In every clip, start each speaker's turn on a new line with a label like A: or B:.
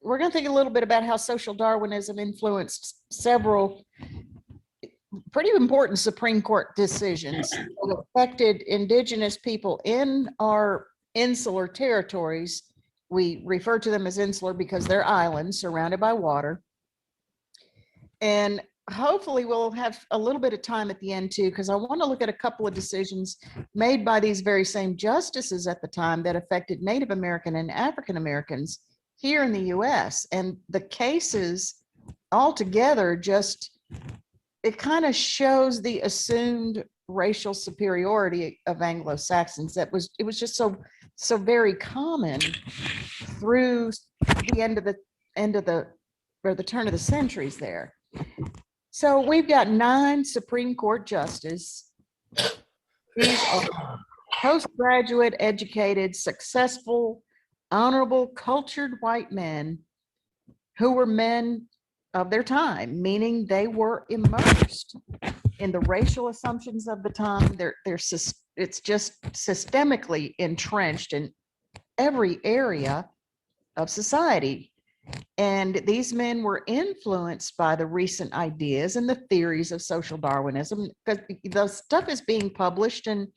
A: We're going to think a little bit about how social Darwinism influenced several pretty important Supreme Court decisions that affected indigenous people in our insular territories. We refer to them as insular because they're islands surrounded by water. And hopefully we'll have a little bit of time at the end too, because I want to look at a couple of decisions made by these very same justices at the time that affected Native American and African Americans here in the US. And the cases altogether just, it kind of shows the assumed racial superiority of Anglo-Saxons it was just so very common through the end of the turn of the centuries there. So we've got 9 Supreme Court justices. These are postgraduate, educated, successful, honorable, cultured white men who were men of their time, meaning they were immersed in the racial assumptions of the time. It's just systemically entrenched in every area of society. And these men were influenced by the recent ideas and the theories of social Darwinism, because the stuff is being published and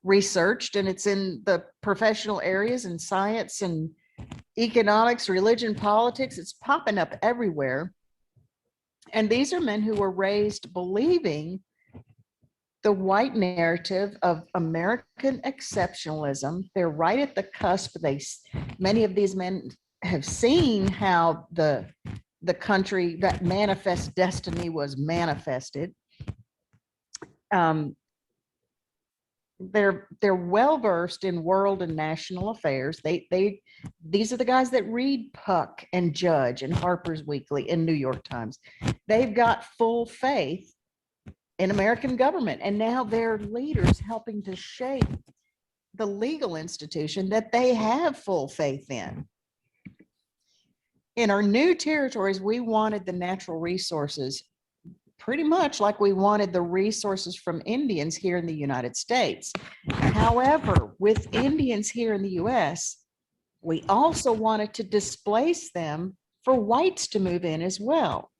A: researched, and it's in the professional areas in science and economics, religion, politics. It's popping up everywhere. And these are men who were raised believing the white narrative of American exceptionalism. They're right at the cusp. Many of these men have seen how the country, that manifest destiny was manifested. They're well versed in world and national affairs. These are the guys that read Puck and Judge and Harper's Weekly and New York Times. They've got full faith in American government, and now they're leaders helping to shape the legal institution that they have full faith in. In our new territories, we wanted the natural resources pretty much like we wanted the resources from Indians here in the United States. However, with Indians here in the US, we also wanted to displace them for whites to move in as well.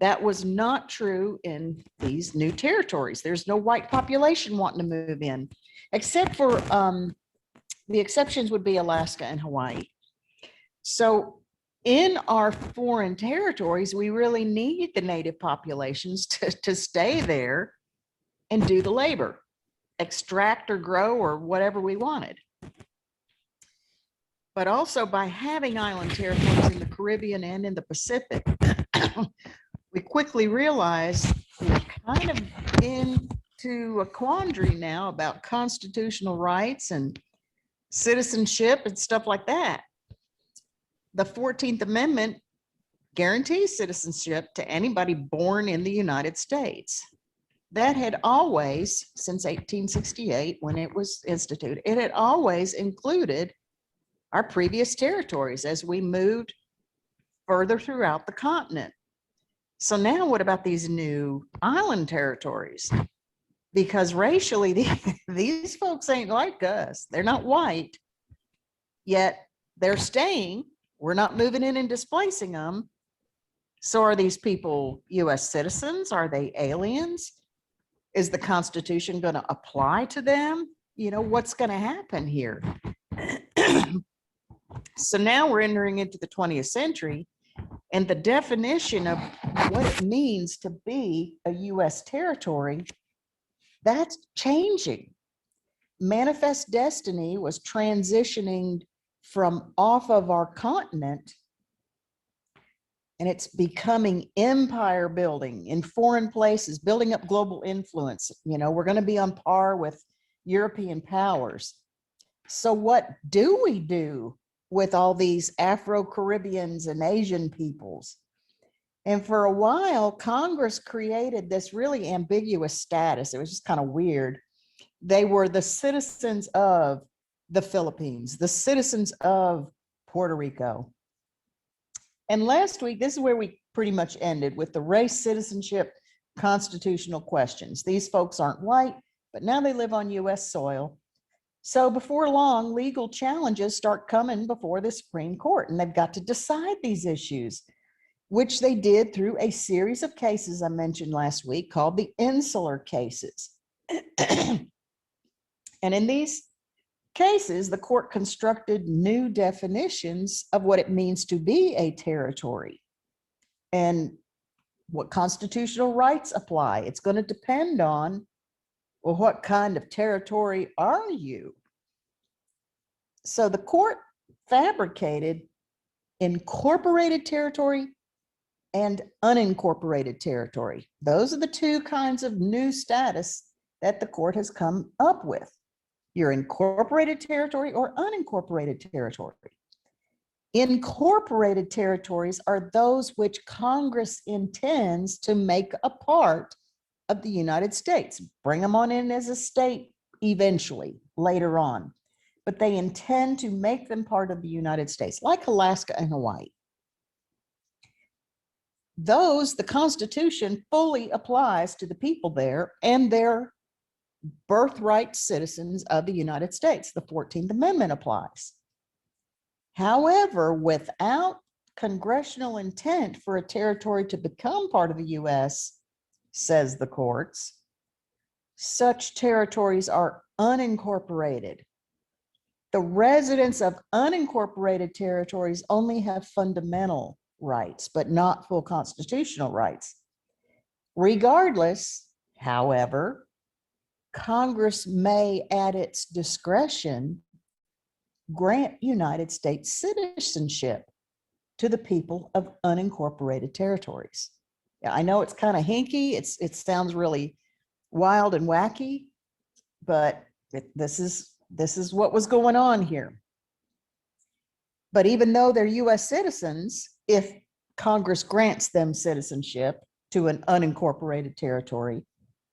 A: That was not true in these new territories. There's no white population wanting to move in, except for the exceptions would be Alaska and Hawaii. So in our foreign territories, we really need the native populations to stay there and do the labor, extract or grow or whatever we wanted. But also by having island territories in the Caribbean and in the Pacific, we quickly realized we're kind of into a quandary now about constitutional rights and citizenship and stuff like that. The 14th Amendment guarantees citizenship to anybody born in the United States. That had always, since 1868, when it was instituted, it had always included our previous territories as we moved further throughout the continent. So now what about these new island territories? Because racially, these folks ain't like us. They're not white, yet they're staying. We're not moving in and displacing them. So are these people US citizens? Are they aliens? Is the Constitution going to apply to them? You know, what's going to happen here? So now we're entering into the 20th century, and the definition of what it means to be a US territory, that's changing. Manifest destiny was transitioning from off of our continent, and it's becoming empire building in foreign places, building up global influence. You know, we're going to be on par with European powers. So what do we do with all these Afro-Caribbeans and Asian peoples? And for a while, Congress created this really ambiguous status. It was just kind of weird. They were the citizens of the Philippines, the citizens of Puerto Rico. And last week, this is where we pretty much ended with the race, citizenship, constitutional questions. These folks aren't white, but now they live on US soil. So before long, legal challenges start coming before the Supreme Court, and they've got to decide these issues, which they did through a series of cases I mentioned last week called the Insular Cases. And in these cases, the court constructed new definitions of what it means to be a territory and what constitutional rights apply. It's going to depend on, well, what kind of territory are you? So the court fabricated incorporated territory and unincorporated territory. Those are the two kinds of new status that the court has come up with. Your incorporated territory or unincorporated territory. Incorporated territories are those which Congress intends to make a part of the United States. Bring them on in as a state eventually, later on. But they intend to make them part of the United States, like Alaska and Hawaii. Those, the Constitution fully applies to the people there, and they're birthright citizens of the United States. The 14th Amendment applies. However, without congressional intent for a territory to become part of the US, says the courts, such territories are unincorporated. The residents of unincorporated territories only have fundamental rights, but not full constitutional rights. Regardless, however, Congress may, at its discretion, grant United States citizenship to the people of unincorporated territories. Yeah, I know it's kind of hinky. It sounds really wild and wacky, but this is what was going on here. But even though they're US citizens, if Congress grants them citizenship to an unincorporated territory,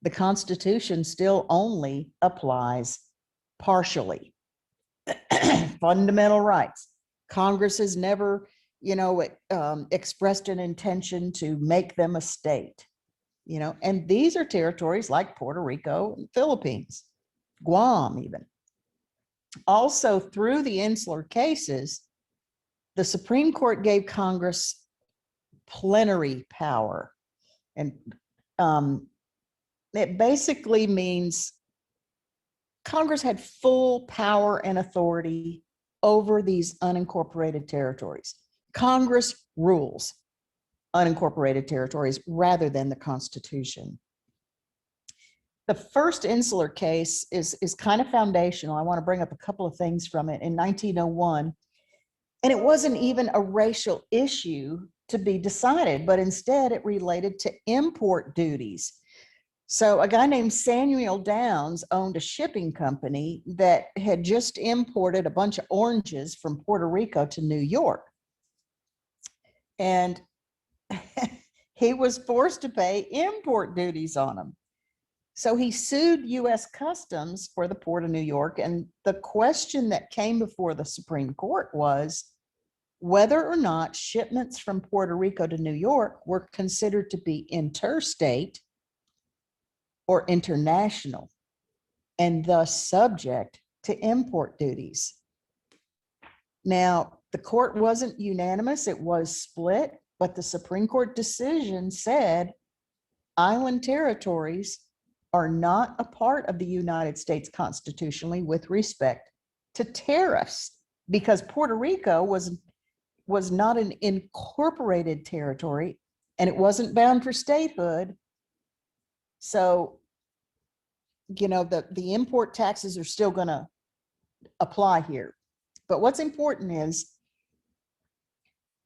A: the Constitution still only applies partially. Fundamental rights. Congress has never, expressed an intention to make them a state, and these are territories like Puerto Rico and Philippines, Guam even. Also, through the Insular Cases, the Supreme Court gave Congress plenary power. And it basically means Congress had full power and authority over these unincorporated territories. Congress rules unincorporated territories rather than the Constitution. The first Insular Case is kind of foundational. I want to bring up a couple of things from it. In 1901, and it wasn't even a racial issue to be decided, but instead it related to import duties. So a guy named Samuel Downs owned a shipping company that had just imported a bunch of oranges from Puerto Rico to New York. And he was forced to pay import duties on them. So he sued US Customs for the Port of New York. And the question that came before the Supreme Court was whether or not shipments from Puerto Rico to New York were considered to be interstate or international, and thus subject to import duties. Now, the court wasn't unanimous, it was split, but the Supreme Court decision said island territories are not a part of the United States constitutionally with respect to tariffs, because Puerto Rico was not an incorporated territory and it wasn't bound for statehood. So, the import taxes are still going to apply here. But what's important is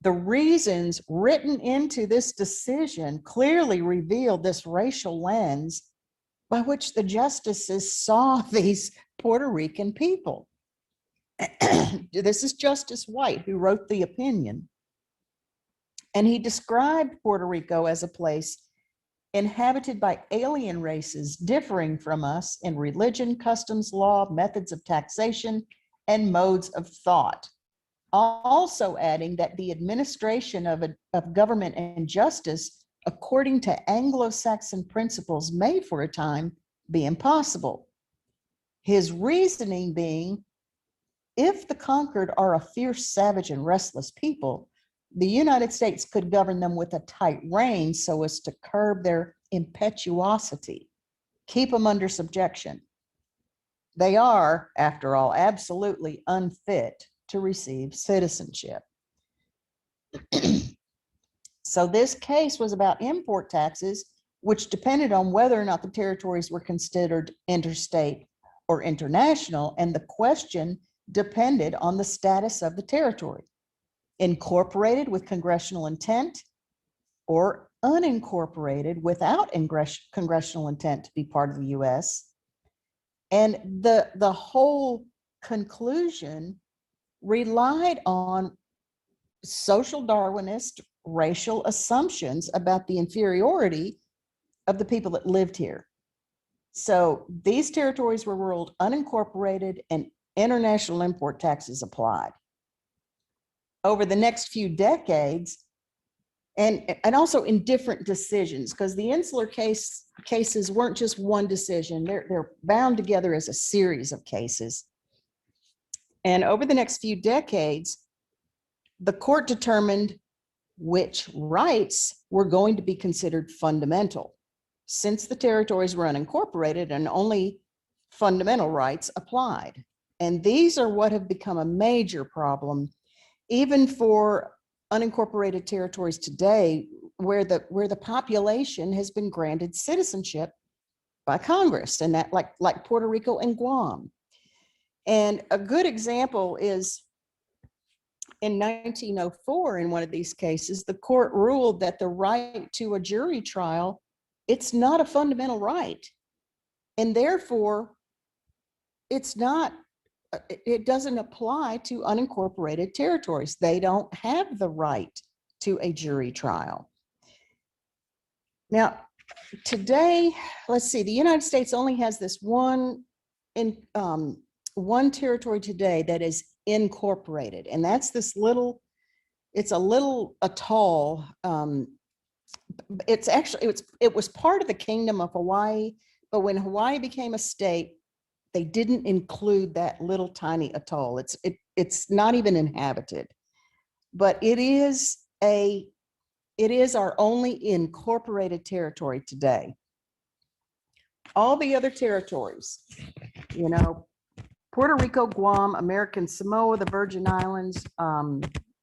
A: the reasons written into this decision clearly revealed this racial lens by which the justices saw these Puerto Rican people. This is Justice White who wrote the opinion. And he described Puerto Rico as a place inhabited by alien races differing from us in religion, customs, law, methods of taxation, and modes of thought. Also adding that the administration of government and justice, according to Anglo-Saxon principles, may for a time be impossible. His reasoning being, if the conquered are a fierce, savage, and restless people, the United States could govern them with a tight rein so as to curb their impetuosity, keep them under subjection. They are, after all, absolutely unfit to receive citizenship. So this case was about import taxes, which depended on whether or not the territories were considered interstate or international, and the question depended on the status of the territory, incorporated with congressional intent or unincorporated without congressional intent to be part of the US. And the whole conclusion relied on social Darwinist racial assumptions about the inferiority of the people that lived here. So these territories were ruled unincorporated and international import taxes applied. Over the next few decades, and also in different decisions, because the insular cases weren't just one decision, they're bound together as a series of cases. And over the next few decades, the court determined which rights were going to be considered fundamental, since the territories were unincorporated and only fundamental rights applied. And these are what have become a major problem, even for unincorporated territories today, where the population has been granted citizenship by Congress, and that like Puerto Rico and Guam. And a good example is in 1904, in one of these cases, the court ruled that the right to a jury trial, it's not a fundamental right. And therefore, it doesn't apply to unincorporated territories. They don't have the right to a jury trial. Now, today, let's see, the United States only has this one territory today that is incorporated, and that's this little, it's a little atoll. It was part of the Kingdom of Hawaii, but when Hawaii became a state, they didn't include that little tiny atoll. It's not even inhabited, but it is our only incorporated territory today. All the other territories, Puerto Rico, Guam, American Samoa, the Virgin Islands,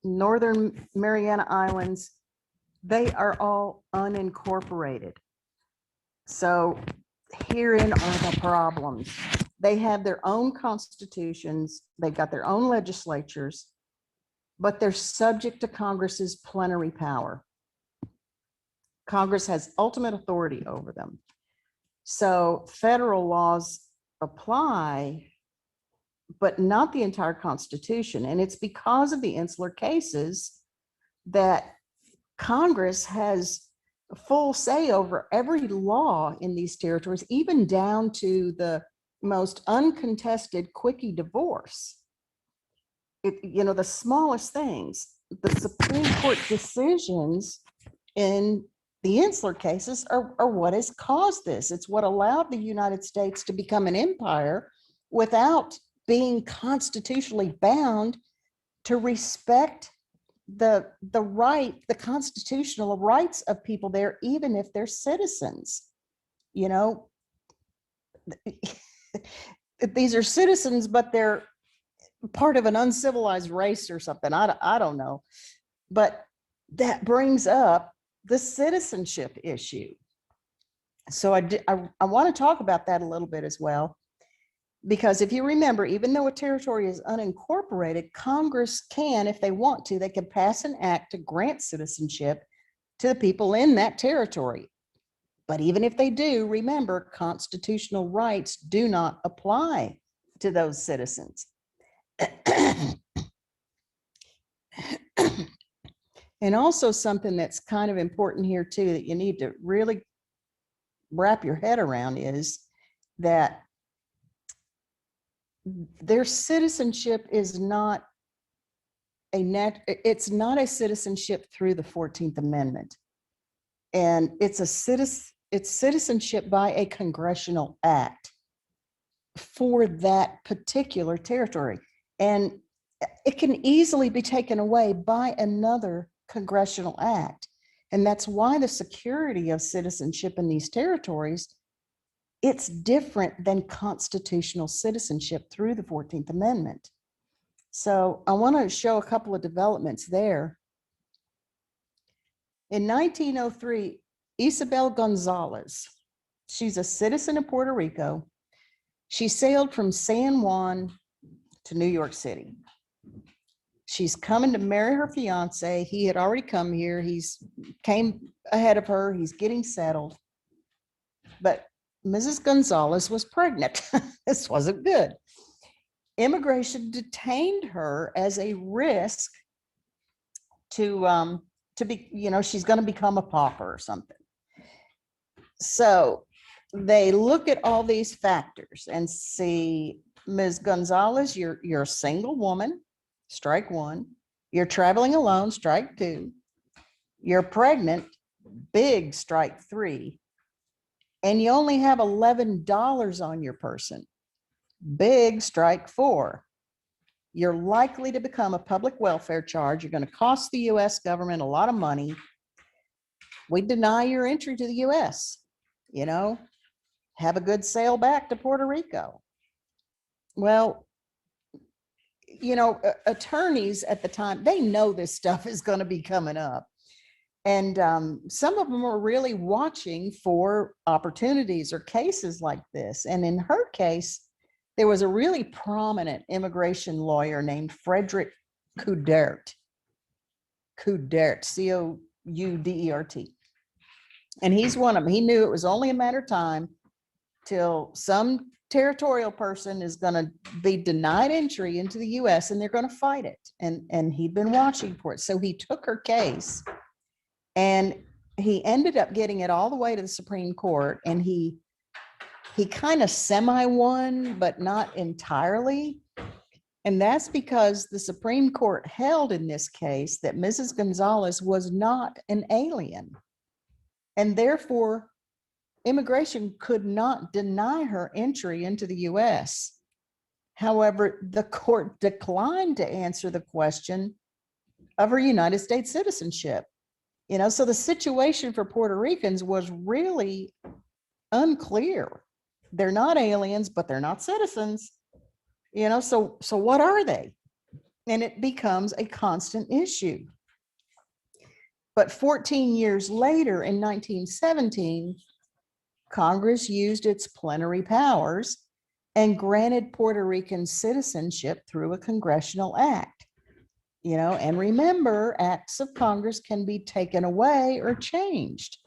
A: Northern Mariana Islands, they are all unincorporated. So herein are the problems. They have their own constitutions, they've got their own legislatures, but they're subject to Congress's plenary power. Congress has ultimate authority over them. So federal laws apply, but not the entire Constitution. And it's because of the insular cases that Congress has full say over every law in these territories, even down to the most uncontested quickie divorce. The smallest things, the Supreme Court decisions in the insular cases are what has caused this. It's what allowed the United States to become an empire without being constitutionally bound to respect the constitutional rights of people there, even if they're citizens. These are citizens, but they're part of an uncivilized race or something. I don't know. But that brings up the citizenship issue. So I want to talk about that a little bit as well. Because if you remember, even though a territory is unincorporated, Congress can, if they want to, they can pass an act to grant citizenship to the people in that territory. But even if they do, remember, constitutional rights do not apply to those citizens. And also something that's kind of important here too, that you need to really wrap your head around is that their citizenship is not it's not a citizenship through the 14th Amendment. And it's citizenship by a congressional act for that particular territory. And it can easily be taken away by another congressional act. And that's why the security of citizenship in these territories, it's different than constitutional citizenship through the 14th Amendment. So I want to show a couple of developments there. In 1903, Isabel Gonzalez, she's a citizen of Puerto Rico. She sailed from San Juan to New York City. She's coming to marry her fiance. He had already come here. He's came ahead of her. He's getting settled. But Mrs. Gonzalez was pregnant. This wasn't good. Immigration detained her as a risk to be, she's going to become a pauper or something. So they look at all these factors and see, Ms. Gonzalez, you're a single woman, strike one. You're traveling alone, strike two. You're pregnant, big, strike three. And you only have $11 on your person, big, strike four. You're likely to become a public welfare charge. You're going to cost the US government a lot of money. We deny your entry to the US, have a good sail back to Puerto Rico. Well, attorneys at the time, they know this stuff is going to be coming up. And some of them are really watching for opportunities or cases like this. And in her case, there was a really prominent immigration lawyer named Frederick Coudert, Coudert. And he's one of them. He knew it was only a matter of time till some territorial person is going to be denied entry into the US and they're going to fight it. And he'd been watching for it. So he took her case and he ended up getting it all the way to the Supreme Court. And he kind of semi-won, but not entirely. And that's because the Supreme Court held in this case that Mrs. Gonzalez was not an alien. And therefore, immigration could not deny her entry into the US. However, the court declined to answer the question of her United States citizenship. So the situation for Puerto Ricans was really unclear. They're not aliens, but they're not citizens. So what are they? And it becomes a constant issue. But 14 years later, in 1917, Congress used its plenary powers and granted Puerto Rican citizenship through a congressional act. And remember, acts of Congress can be taken away or changed.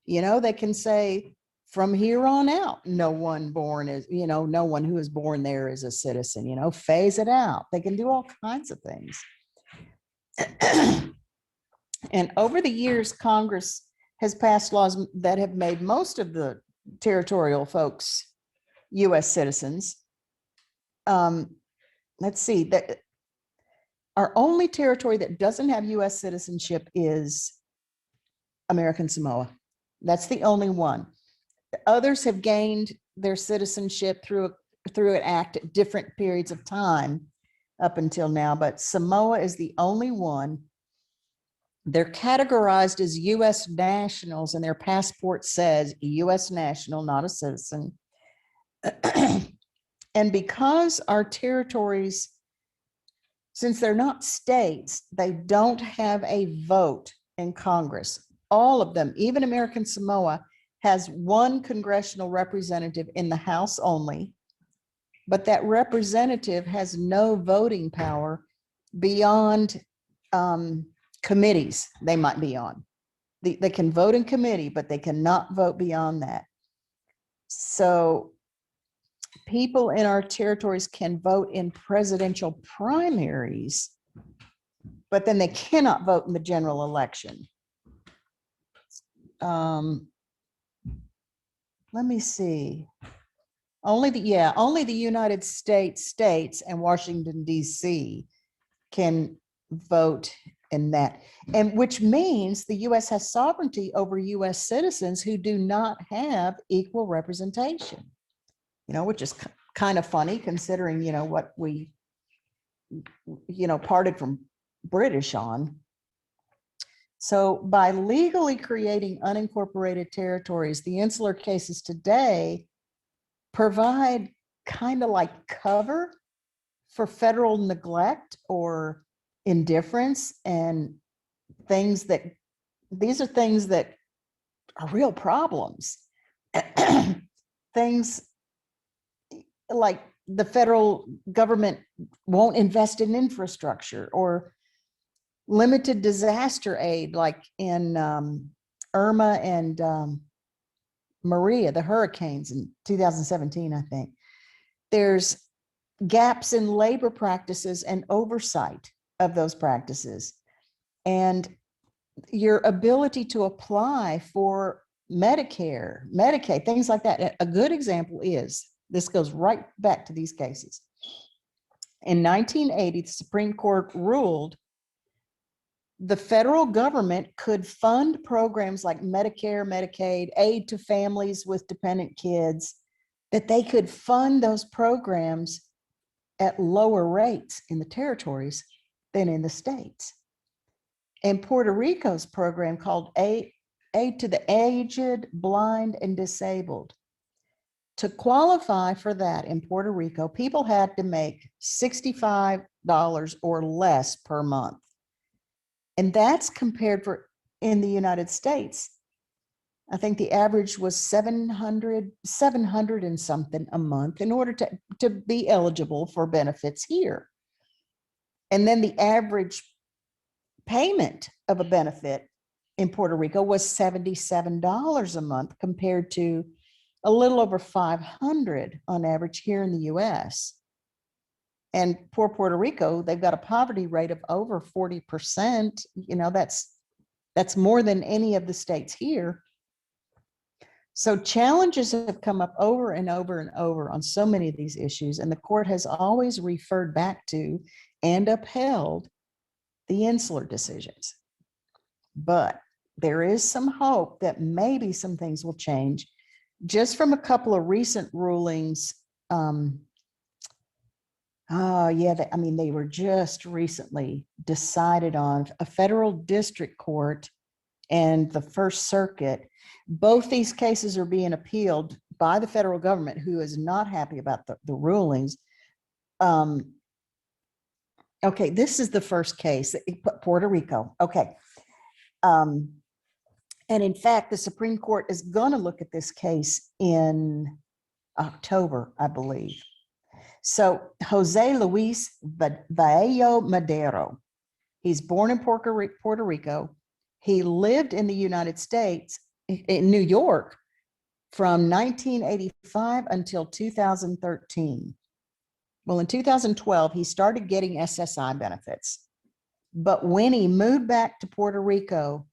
A: They can say, from here on out, no one who is born there is a citizen, phase it out. They can do all kinds of things. And over the years, Congress has passed laws that have made most of the territorial folks US citizens. Let's see, that our only territory that doesn't have US citizenship is American Samoa. That's the only one. Others have gained their citizenship through an act at different periods of time up until now, but Samoa is the only one. They're categorized as US nationals and their passport says US national, not a citizen. And because our territories, since they're not states, they don't have a vote in Congress. All of them, even American Samoa, has one congressional representative in the House only, but that representative has no voting power beyond committees they might be on. They can vote in committee, but they cannot vote beyond that. So people in our territories can vote in presidential primaries, but then they cannot vote in the general election. Let me see. Only the United States and Washington, D.C. can vote in that. And which means the U.S. has sovereignty over U.S. citizens who do not have equal representation, which is kind of funny considering, what we, parted from British on. So by legally creating unincorporated territories, the insular cases today provide kind of like cover for federal neglect or indifference and these are things that are real problems. Things like the federal government won't invest in infrastructure, or limited disaster aid, like in Irma and Maria, the hurricanes in 2017, I think. There's gaps in labor practices and oversight of those practices. And your ability to apply for Medicare, Medicaid, things like that. A good example is, this goes right back to these cases. In 1980, the Supreme Court ruled the federal government could fund programs like Medicare, Medicaid, aid to families with dependent kids, that they could fund those programs at lower rates in the territories than in the states. And Puerto Rico's program called Aid to the Aged, Blind, and Disabled. To qualify for that in Puerto Rico, people had to make $65 or less per month. And that's compared for in the United States. I think the average was 700 and something a month in order to be eligible for benefits here. And then the average payment of a benefit in Puerto Rico was $77 a month, compared to a little over $500 on average here in the US. And poor Puerto Rico, they've got a poverty rate of over 40%. That's more than any of the states here. So challenges have come up over and over and over on so many of these issues, and the court has always referred back to and upheld the insular decisions. But there is some hope that maybe some things will change, just from a couple of recent rulings. They were just recently decided on. A federal district court and the First Circuit. Both these cases are being appealed by the federal government, who is not happy about the rulings. Okay, this is the first case, Puerto Rico. Okay. And in fact, the Supreme Court is going to look at this case in October, I believe. So Jose Luis Vallejo Madero, he's born in Puerto Rico. He lived in the United States, in New York, from 1985 until 2013. Well, in 2012, he started getting SSI benefits. But when he moved back to Puerto Rico,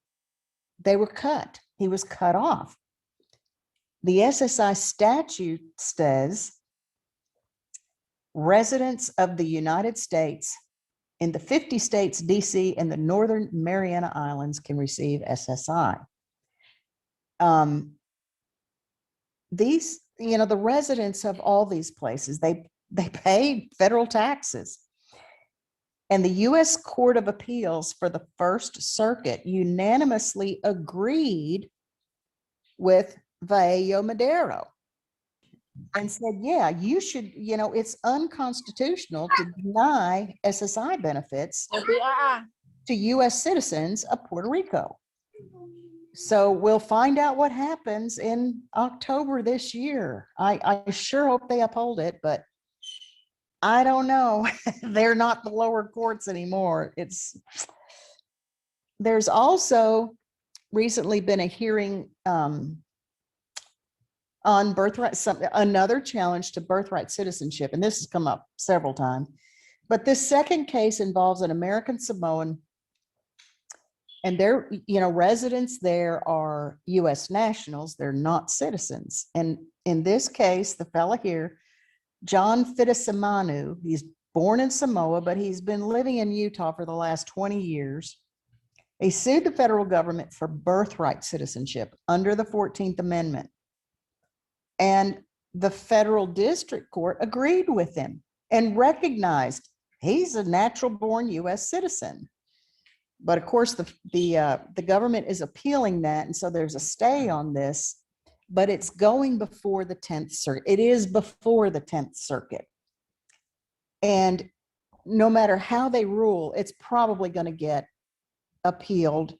A: they were cut. He was cut off. The SSI statute says residents of the United States in the 50 states, DC, and the Northern Mariana Islands can receive SSI. The residents of all these places, they pay federal taxes. And the U.S. Court of Appeals for the First Circuit unanimously agreed with Vallejo Madero and said, yeah, you should, it's unconstitutional to deny SSI benefits to U.S. citizens of Puerto Rico. So we'll find out what happens in October this year. I sure hope they uphold it, but I don't know. They're not the lower courts anymore. There's also recently been a hearing on birthright, another challenge to birthright citizenship, and this has come up several times. But this second case involves an American Samoan, and their, residents there are US nationals, they're not citizens. And in this case, the fella here, John Fitisimanu, he's born in Samoa, but he's been living in Utah for the last 20 years. He sued the federal government for birthright citizenship under the 14th Amendment. And the federal district court agreed with him and recognized he's a natural born US citizen. But of course, the government is appealing that. And so there's a stay on this, but it's going before the 10th Circuit. It is before the 10th Circuit. And no matter how they rule, it's probably going to get appealed.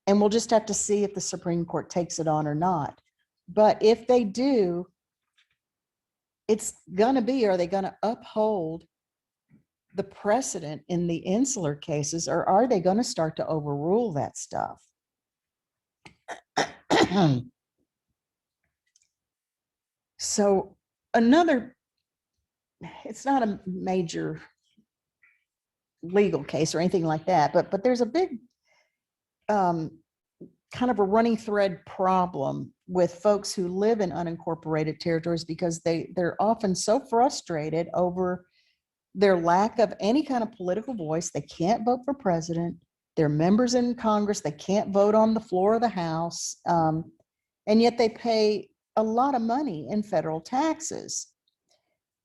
A: And we'll just have to see if the Supreme Court takes it on or not. But if they do, it's going to be, are they going to uphold the precedent in the insular cases, or are they going to start to overrule that stuff? So another, it's not a major legal case or anything like that, but there's a big kind of a running thread problem with folks who live in unincorporated territories, because they're often so frustrated over their lack of any kind of political voice. They can't vote for president. They're members in Congress. They can't vote on the floor of the House. And yet they pay a lot of money in federal taxes.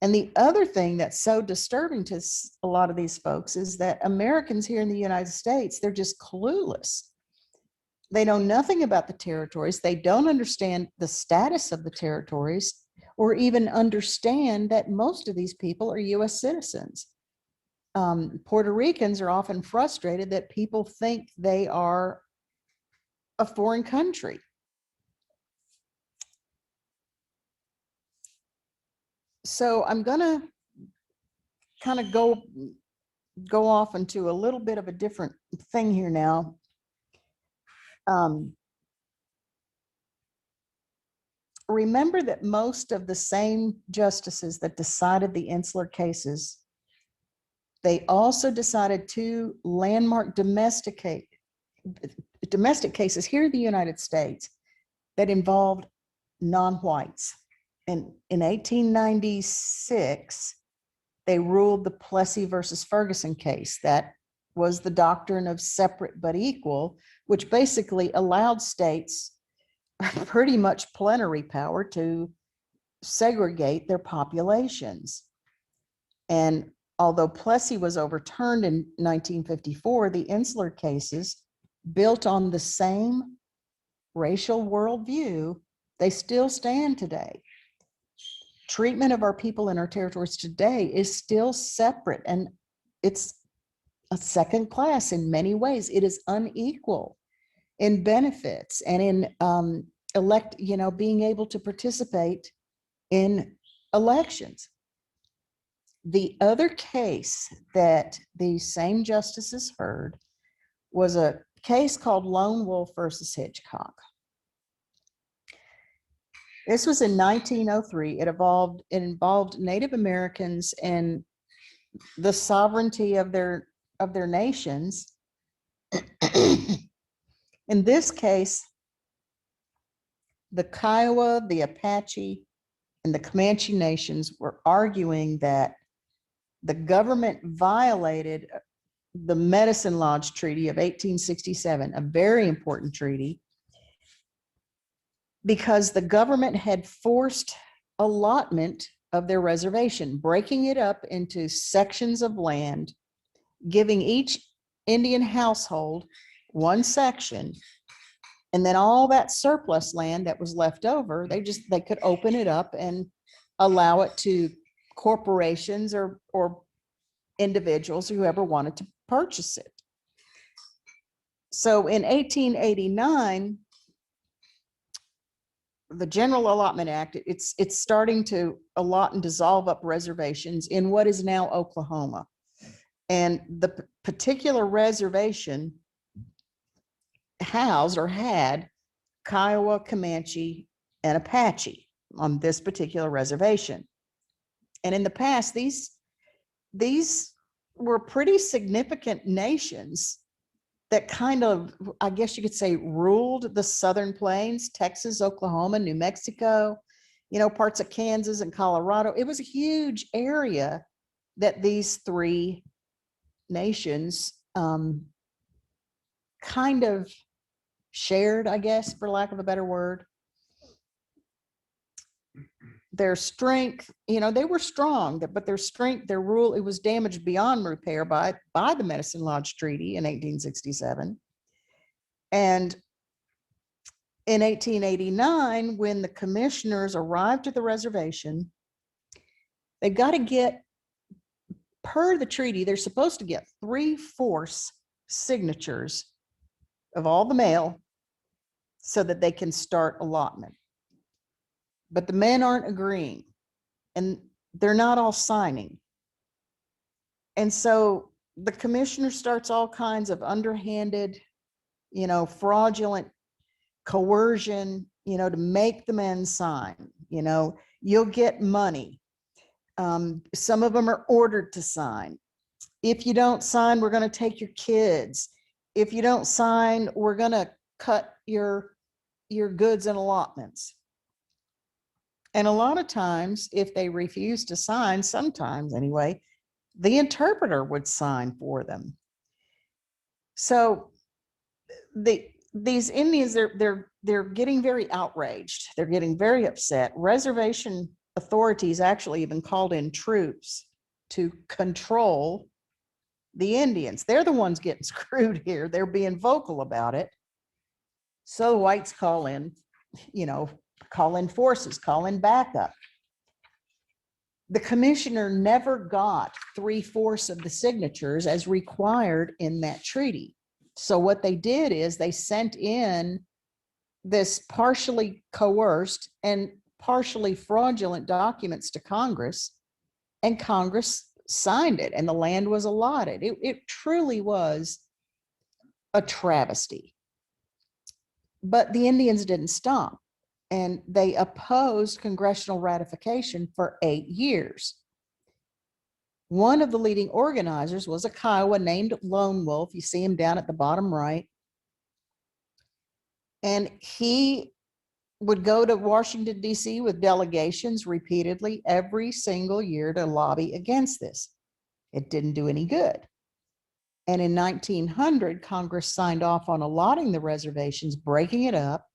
A: And the other thing that's so disturbing to a lot of these folks is that Americans here in the United States, they're just clueless. They know nothing about the territories. They don't understand the status of the territories, or even understand that most of these people are US citizens. Puerto Ricans are often frustrated that people think they are a foreign country. So I'm gonna kind of go off into a little bit of a different thing here now. Remember that most of the same justices that decided the insular cases, they also decided two landmark domestic cases here in the United States that involved non-whites. And in 1896, they ruled the Plessy versus Ferguson case. That was the doctrine of separate but equal, which basically allowed states pretty much plenary power to segregate their populations. And although Plessy was overturned in 1954, the insular cases, built on the same racial worldview, they still stand today. Treatment of our people in our territories today is still separate, and it's a second class in many ways. It is unequal in benefits and in being able to participate in elections. The other case that the same justices heard was a case called Lone Wolf versus Hitchcock. This was in 1903. It involved Native Americans and the sovereignty of their nations. In this case, the Kiowa, the Apache, and the Comanche nations were arguing that the government violated the Medicine Lodge Treaty of 1867, a very important treaty, because the government had forced allotment of their reservation, breaking it up into sections of land, giving each Indian household one section, and then all that surplus land that was left over, they could open it up and allow it to corporations or individuals, whoever wanted to purchase it. So in 1889, the General Allotment Act, it's starting to allot and dissolve up reservations in what is now Oklahoma. And the particular reservation housed or had Kiowa, Comanche, and Apache on this particular reservation. And in the past, these were pretty significant nations that kind of, I guess you could say, ruled the Southern Plains, Texas, Oklahoma, New Mexico, parts of Kansas and Colorado. It was a huge area that these three nations kind of shared, I guess, for lack of a better word. Their strength, they were strong, but their strength, their rule, it was damaged beyond repair by the Medicine Lodge Treaty in 1867. And in 1889, when the commissioners arrived at the reservation, they've got to get, per the treaty, they're supposed to get 3/4 signatures of all the male so that they can start allotment. But the men aren't agreeing, and they're not all signing. And so the commissioner starts all kinds of underhanded, fraudulent coercion, to make the men sign. You'll get money. Some of them are ordered to sign. If you don't sign, we're going to take your kids. If you don't sign, we're going to cut your goods and allotments. And a lot of times, if they refuse to sign, sometimes anyway, the interpreter would sign for them. So these Indians, they're getting very outraged. They're getting very upset. Reservation authorities actually even called in troops to control the Indians. They're the ones getting screwed here. They're being vocal about it. So the whites call in forces, call in backup. The commissioner never got 3/4 of the signatures as required in that treaty. So what they did is they sent in this partially coerced and partially fraudulent documents to Congress, and Congress signed it, and the land was allotted. It truly was a travesty. But the Indians didn't stop, and they opposed congressional ratification for 8 years. One of the leading organizers was a Kiowa named Lone Wolf. You see him down at the bottom right. And he would go to Washington, D.C. with delegations repeatedly every single year to lobby against this. It didn't do any good. And in 1900, Congress signed off on allotting the reservations, breaking it up.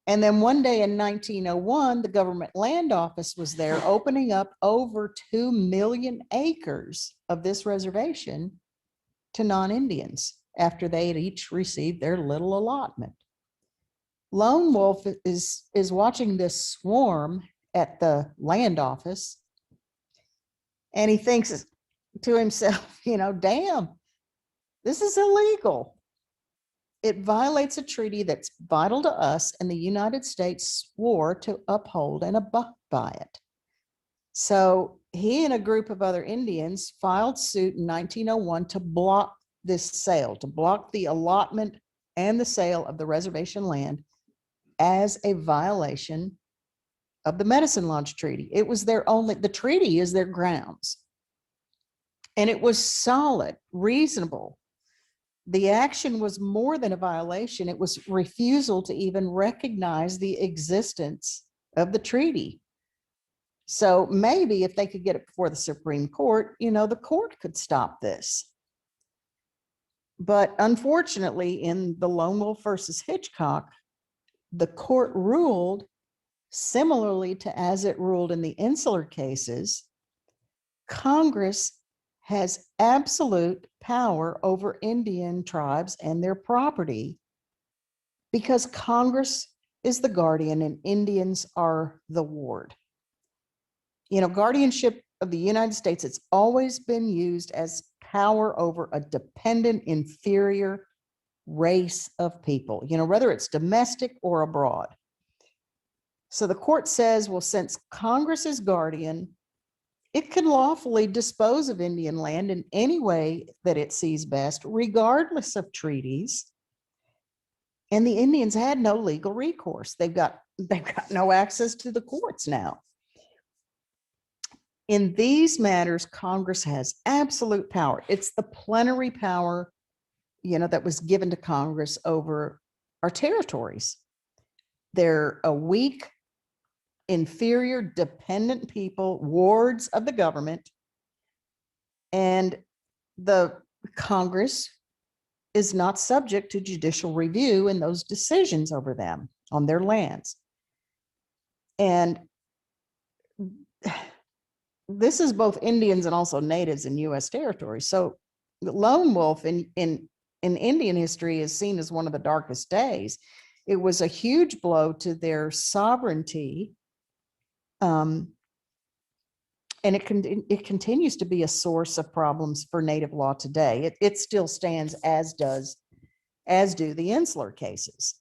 A: And then one day in 1901, the government land office was there opening up over 2 million acres of this reservation to non-Indians after they had each received their little allotment. Lone Wolf is watching this swarm at the land office, and he thinks to himself, damn, this is illegal. It violates a treaty that's vital to us, and the United States swore to uphold and abide by it. So he and a group of other Indians filed suit in 1901 to block this sale, to block the allotment and the sale of the reservation land as a violation of the Medicine Lodge Treaty. It was the treaty is their grounds. And it was solid, reasonable. The action was more than a violation. It was refusal to even recognize the existence of the treaty. So maybe if they could get it before the Supreme Court, the court could stop this. But unfortunately, in the Lone Wolf versus Hitchcock, the court ruled similarly to as it ruled in the Insular Cases. Congress has absolute power over Indian tribes and their property because Congress is the guardian and Indians are the ward. Guardianship of the United States, it's always been used as power over a dependent, inferior race of people, whether it's domestic or abroad. So the court says, well, since Congress is guardian, it can lawfully dispose of Indian land in any way that it sees best, regardless of treaties. And the Indians had no legal recourse. They've got they've got no access to the courts now. In these matters, Congress has absolute power. It's the plenary power, that was given to Congress over our territories. They're a weak, inferior, dependent people, wards of the government, and the Congress is not subject to judicial review in those decisions over them on their lands. And this is both Indians and also natives in U.S. territory. So the lone wolf in Indian history is seen as one of the darkest days. It was a huge blow to their sovereignty. And it continues to be a source of problems for native law today. It still stands, as do the Insular Cases.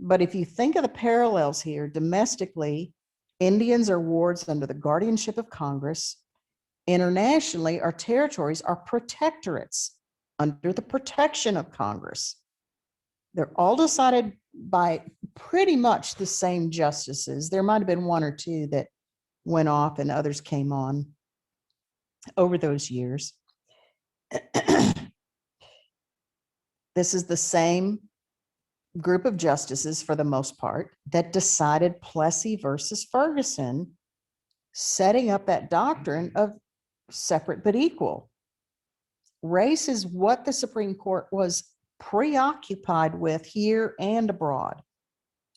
A: But if you think of the parallels here, domestically, Indians are wards under the guardianship of Congress. Internationally, our territories are protectorates under the protection of Congress. They're all decided by pretty much the same justices. There might have been one or two that went off and others came on over those years. This is the same group of justices, for the most part, that decided Plessy versus Ferguson, setting up that doctrine of separate but equal. Race is what the Supreme Court was preoccupied with here and abroad.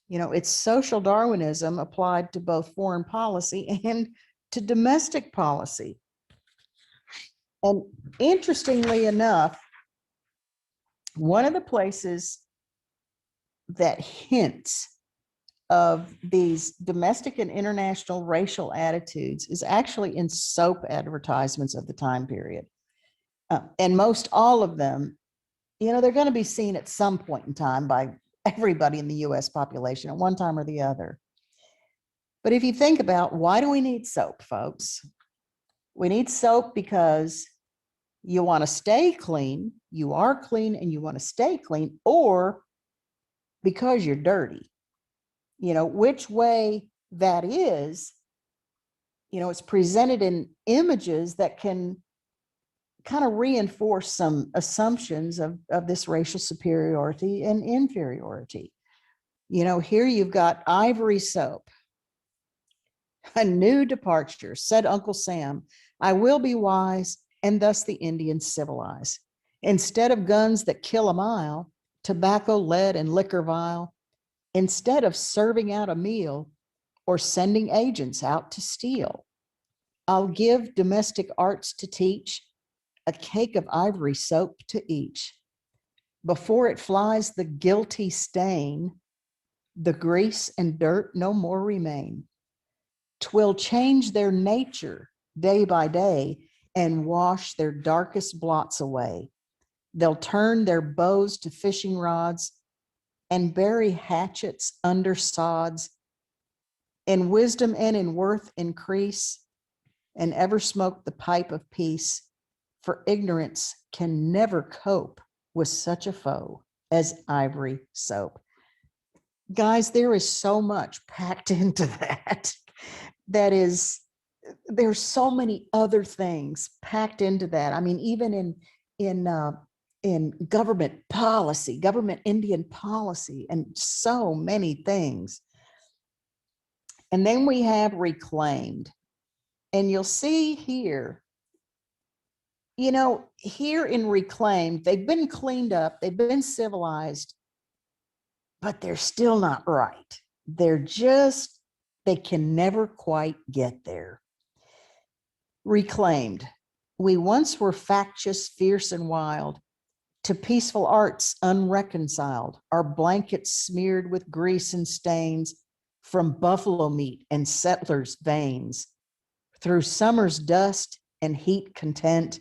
A: It's social Darwinism applied to both foreign policy and to domestic policy. And interestingly enough, one of the places that hints of these domestic and international racial attitudes is actually in soap advertisements of the time period. And most all of them, they're going to be seen at some point in time by everybody in the US population at one time or the other. But if you think about, why do we need soap, folks? We need soap because you want to stay clean, you are clean and you want to stay clean, or because you're dirty. Which way that is, it's presented in images that can kind of reinforce some assumptions of this racial superiority and inferiority. Here you've got ivory soap, a new departure, said Uncle Sam, I will be wise, and thus the Indians civilize. Instead of guns that kill a mile, tobacco, lead, and liquor vile, instead of serving out a meal or sending agents out to steal, I'll give domestic arts to teach, a cake of ivory soap to each. Before it flies the guilty stain, the grease and dirt no more remain. 'Twill change their nature day by day and wash their darkest blots away. They'll turn their bows to fishing rods and bury hatchets under sods. In wisdom and in worth increase, and ever smoke the pipe of peace, for ignorance can never cope with such a foe as ivory soap. Guys, there is so much packed into that. There's so many other things packed into that. I mean, even in government policy, government Indian policy, and so many things. And then we have reclaimed. And you'll see here, here in reclaimed, they've been cleaned up, they've been civilized, but they're still not right. They can never quite get there. Reclaimed. We once were factious, fierce, and wild, to peaceful arts unreconciled, our blankets smeared with grease and stains from buffalo meat and settlers' veins. Through summer's dust and heat content,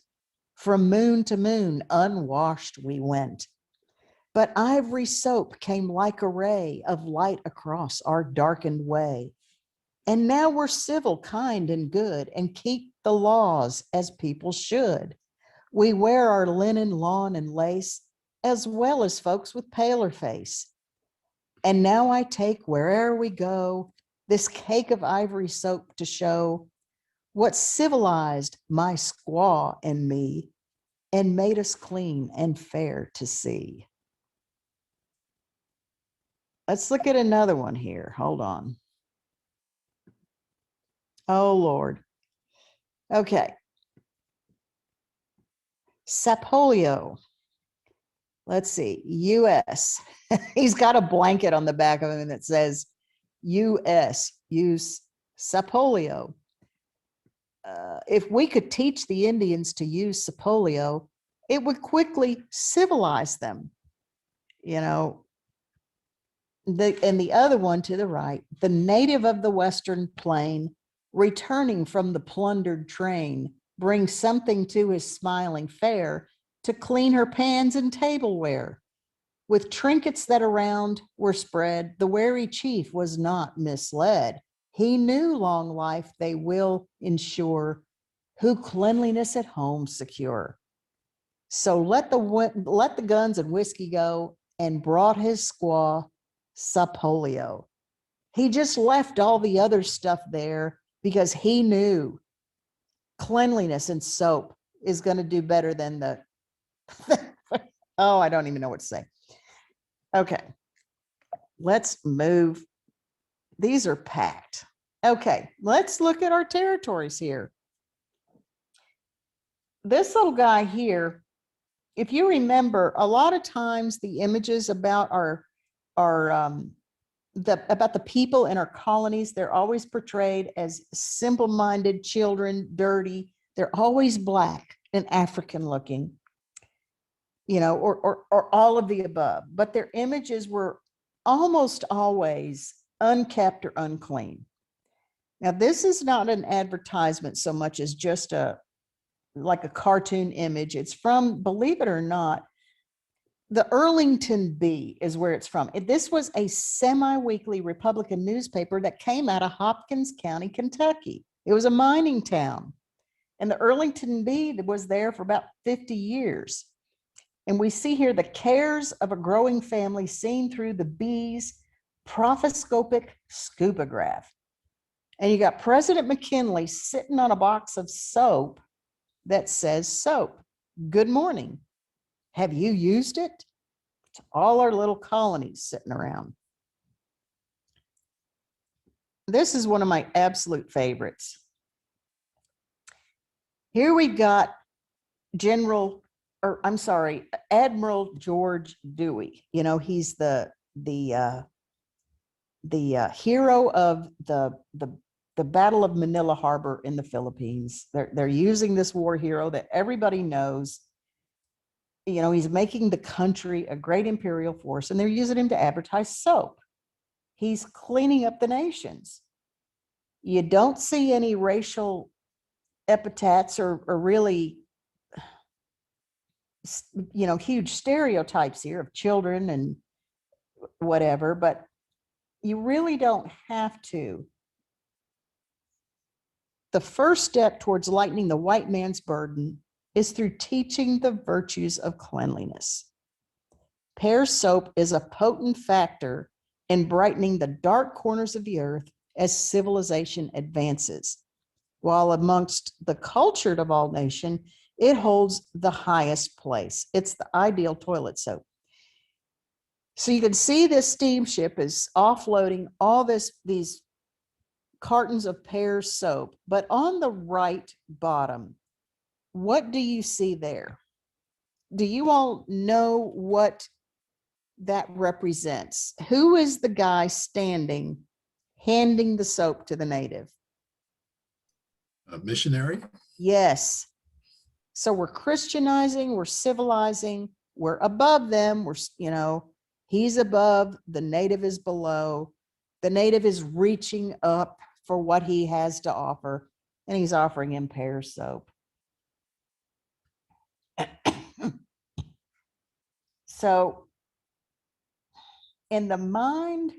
A: from moon to moon unwashed we went. But ivory soap came like a ray of light across our darkened way. And now we're civil, kind, and good, and keep the laws as people should. We wear our linen, lawn, and lace, as well as folks with paler face. And now I take where'er we go this cake of ivory soap to show what civilized my squaw and me and made us clean and fair to see. Let's look at another one here. Hold on. Oh, Lord. Okay. Sapolio. Let's see. US. He's got a blanket on the back of him that says US, use Sapolio. If we could teach the Indians to use Sapolio, it would quickly civilize them. You know, and the other one to the right, the native of the Western plain, returning from the plundered train, brings something to his smiling fair to clean her pans and tableware. With trinkets that around were spread, the wary chief was not misled. He knew long life they will ensure, who cleanliness at home secure. So let the guns and whiskey go, and brought his squaw Sapolio. He just left all the other stuff there because he knew cleanliness and soap is going to do better than the oh, I don't even know what to say. Okay, let's move. These are packed. Okay, let's look at our territories here. This little guy here, if you remember, a lot of times the images about about the people in our colonies, they're always portrayed as simple-minded children, dirty. They're always Black and African looking, you know, or all of the above. But their images were almost always unkept or unclean. Now, this is not an advertisement so much as just like a cartoon image. It's from, believe it or not, the Arlington Bee is where it's from. This was a semi-weekly Republican newspaper that came out of Hopkins County, Kentucky. It was a mining town. And the Arlington Bee was there for about 50 years. And we see here the cares of a growing family seen through the bee's prophoscopic scopograph. And you got President McKinley sitting on a box of soap that says soap. Good morning. Have you used it? It's all our little colonies sitting around. This is one of my absolute favorites. Here we got Admiral George Dewey. You know, he's the hero of the Battle of Manila Harbor in the Philippines. They're using this war hero that everybody knows. You know, he's making the country a great imperial force, and they're using him to advertise soap. He's cleaning up the nations. You don't see any racial epithets or really, you know, huge stereotypes here of children and whatever, but you really don't have to. The first step towards lightening the white man's burden is through teaching the virtues of cleanliness. Pear soap is a potent factor in brightening the dark corners of the earth as civilization advances. While amongst the cultured of all nations, it holds the highest place. It's the ideal toilet soap. So you can see this steamship is offloading all these cartons of Pear soap, but on the right bottom, what do you see there? Do you all know what that represents? Who is the guy standing, handing the soap to the native?
B: A missionary?
A: Yes. So we're Christianizing, we're civilizing, we're above them, we're, you know, he's above, the native is below. The native is reaching up for what he has to offer, and he's offering him Pear soap. So in the mind,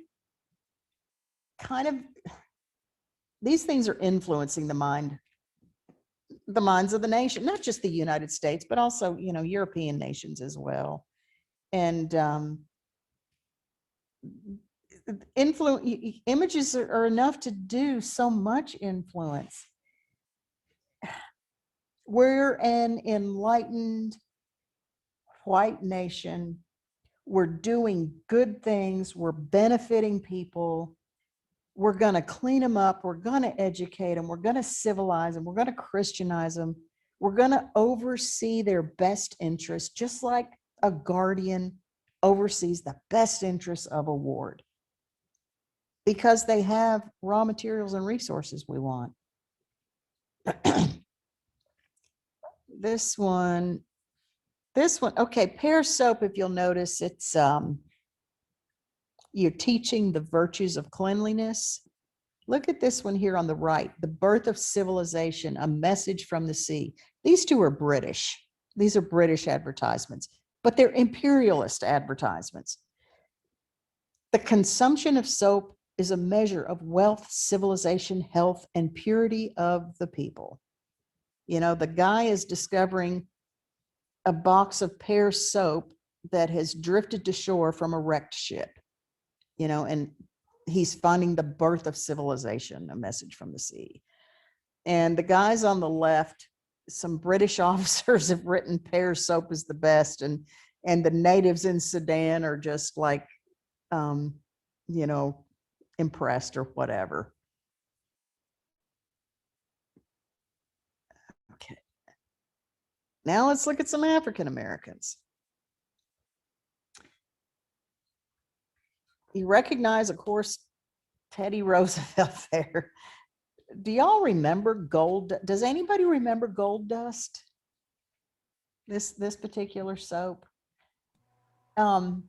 A: kind of, these things are influencing the minds of the nation, not just the United States, but also, you know, European nations as well. And images are enough to do so much influence. We're an enlightened white nation. We're doing good things. We're benefiting people. We're going to clean them up. We're going to educate them. We're going to civilize them. We're going to Christianize them. We're going to oversee their best interests, just like a guardian oversees the best interests of a ward, because they have raw materials and resources we want. This one, okay, pear soap, if you'll notice, it's you're teaching the virtues of cleanliness. Look at this one here on the right, the birth of civilization, a message from the sea. These two are British. These are British advertisements, but they're imperialist advertisements. The consumption of soap is a measure of wealth, civilization, health, and purity of the people. You know, the guy is discovering a box of pear soap that has drifted to shore from a wrecked ship, you know, and he's finding the birth of civilization, a message from the sea. And the guys on the left, some British officers have written pear soap is the best, and the natives in Sudan are just like, you know, impressed or whatever. Okay. Now let's look at some African Americans. You recognize, of course, Teddy Roosevelt there. Do y'all remember gold? Does anybody remember Gold Dust? This particular soap. You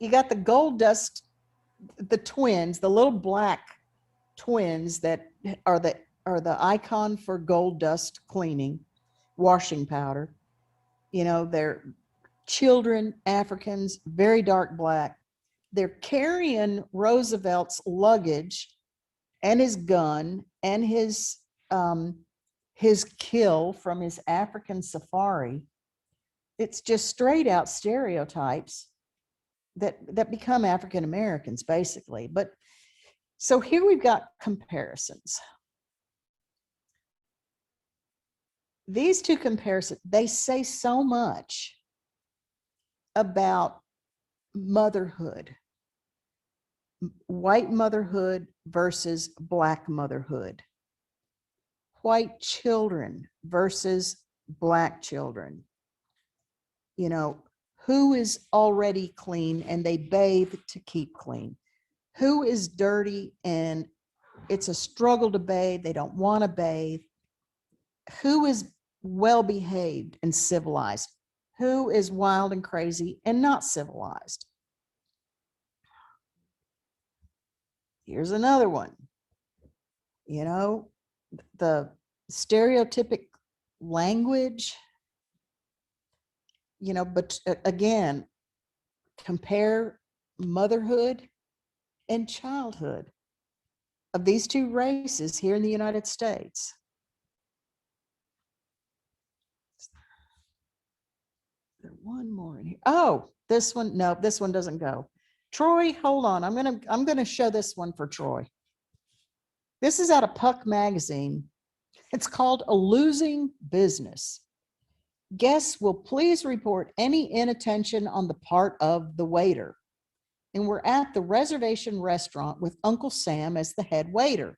A: got the Gold Dust, the twins, the little black twins that are the icon for Gold Dust cleaning, washing powder. You know, they're children, Africans, very dark black. They're carrying Roosevelt's luggage and his gun and his kill from his African safari. It's just straight out stereotypes that become African Americans, basically. But so here we've got comparisons. These two comparisons, they say so much about motherhood, white motherhood versus black motherhood, white children versus black children. You know, who is already clean and they bathe to keep clean? Who is dirty and it's a struggle to bathe, they don't want to bathe? Who is well behaved and civilized? Who is wild and crazy and not civilized? Here's another one. You know, the stereotypic language, you know, but again, compare motherhood and childhood of these two races here in the United States. There's one more in here. Oh, this one, no, this one doesn't go. Troy, hold on. I'm gonna show this one for Troy. This is out of Puck magazine. It's called A Losing Business. Guests will please report any inattention on the part of the waiter. And we're at the reservation restaurant with Uncle Sam as the head waiter.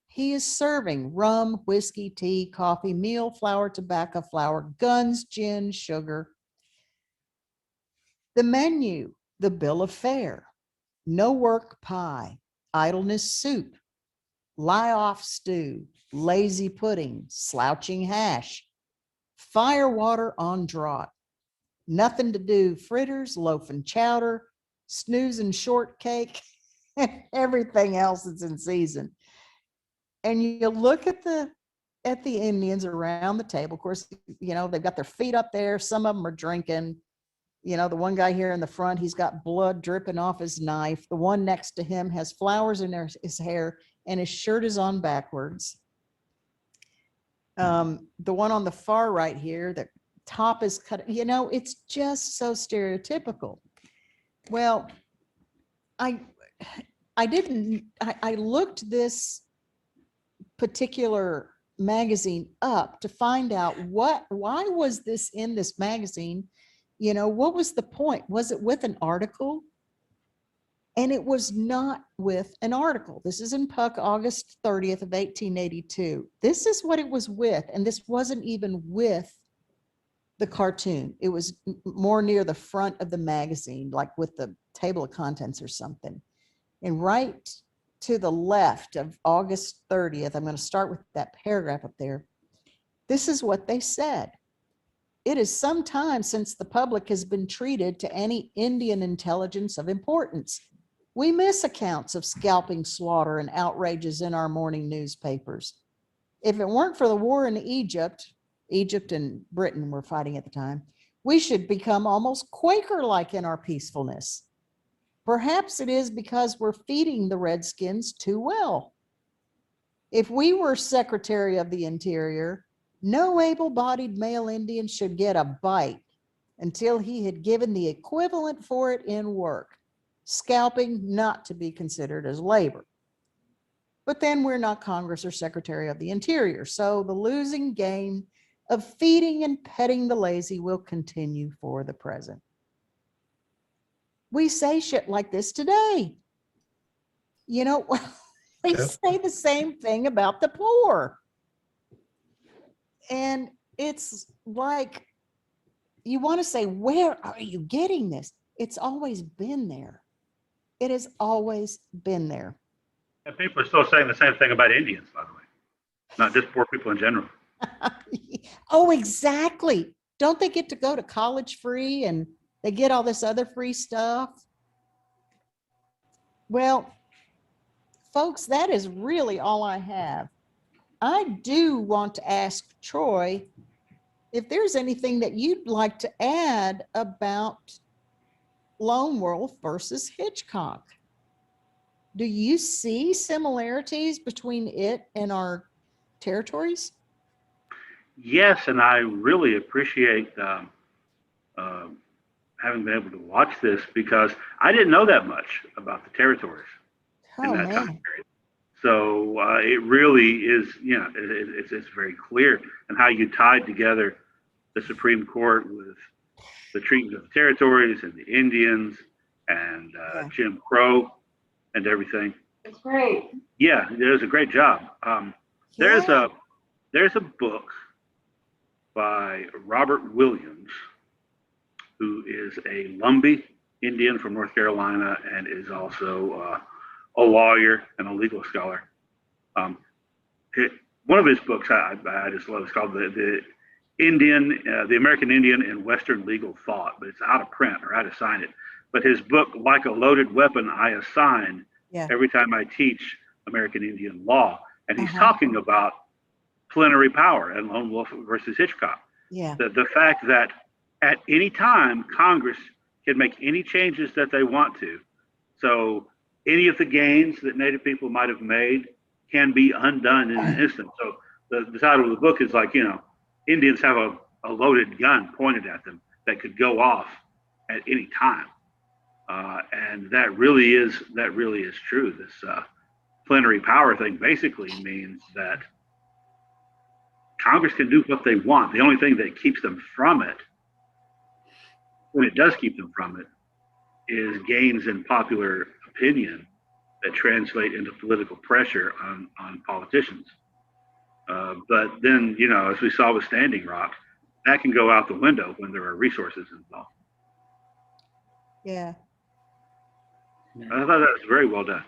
A: He is serving rum, whiskey, tea, coffee, meal, flour, tobacco, flour, guns, gin, sugar. The menu, the bill of fare: no work pie, idleness soup, lie off stew, lazy pudding, slouching hash, fire water on draught, nothing to do fritters, loaf and chowder, snooze and shortcake, and everything else that's in season. And you look at the Indians around the table. Of course, you know, they've got their feet up there. Some of them are drinking. You know, the one guy here in the front, he's got blood dripping off his knife. The one next to him has flowers in his hair and his shirt is on backwards. The one on the far right here, the top is cut. You know, it's just so stereotypical. Well, I I looked this particular magazine up to find out why was this in this magazine? You know, what was the point? Was it with an article? And it was not with an article. This is in Puck, August 30th of 1882. This is what it was with. And this wasn't even with the cartoon. It was more near the front of the magazine, like with the table of contents or something. And right to the left of August 30th, I'm going to start with that paragraph up there. This is what they said. It is some time since the public has been treated to any Indian intelligence of importance. We miss accounts of scalping, slaughter, and outrages in our morning newspapers. If it weren't for the war in Egypt and Britain were fighting at the time, we should become almost Quaker-like in our peacefulness. Perhaps it is because we're feeding the Redskins too well. If we were Secretary of the Interior, no able-bodied male Indian should get a bite until he had given the equivalent for it in work. Scalping not to be considered as labor. But then we're not Congress or Secretary of the Interior, so the losing game of feeding and petting the lazy will continue for the present. We say shit like this today. You know, we
B: Yep.
A: say the same thing about the poor. And it's like, you want to say, where are you getting this? It's always been there. It has always been there.
C: And people are still saying the same thing about Indians, by the way, not just poor people in general.
A: Oh, exactly. Don't they get to go to college free and they get all this other free stuff? Well, folks, that is really all I have. I do want to ask Troy if there's anything that you'd like to add about Lone Wolf versus Hitchcock. Do you see similarities between it and our territories?
C: Yes, and I really appreciate having been able to watch this because I didn't know that much about the territories in that time period. So it really is, you know, it's very clear, and how you tied together the Supreme Court with the treatment of the territories and the Indians and Jim Crow and everything.
A: It's great.
C: Yeah, it was a great job. There's a book by Robert Williams, who is a Lumbee Indian from North Carolina and is also a lawyer and a legal scholar. One of his books I just love. It's called the American Indian in Western Legal Thought, but it's out of print, or how to sign it. But his book, Like a Loaded Weapon, I Assign every time I teach American Indian law. And he's talking about plenary power and Lone Wolf versus Hitchcock. The fact that at any time, Congress can make any changes that they want to. So any of the gains that Native people might have made can be undone in an instant. So the title of the book is like, you know, Indians have a loaded gun pointed at them that could go off at any time. And that really is true. This plenary power thing basically means that Congress can do what they want. The only thing that keeps them from it, when it does keep them from it, is gains in popular opinion that translate into political pressure on politicians. But then, you know, as we saw with Standing Rock, that can go out the window when there are resources involved.
A: Yeah.
C: I thought that was very well done.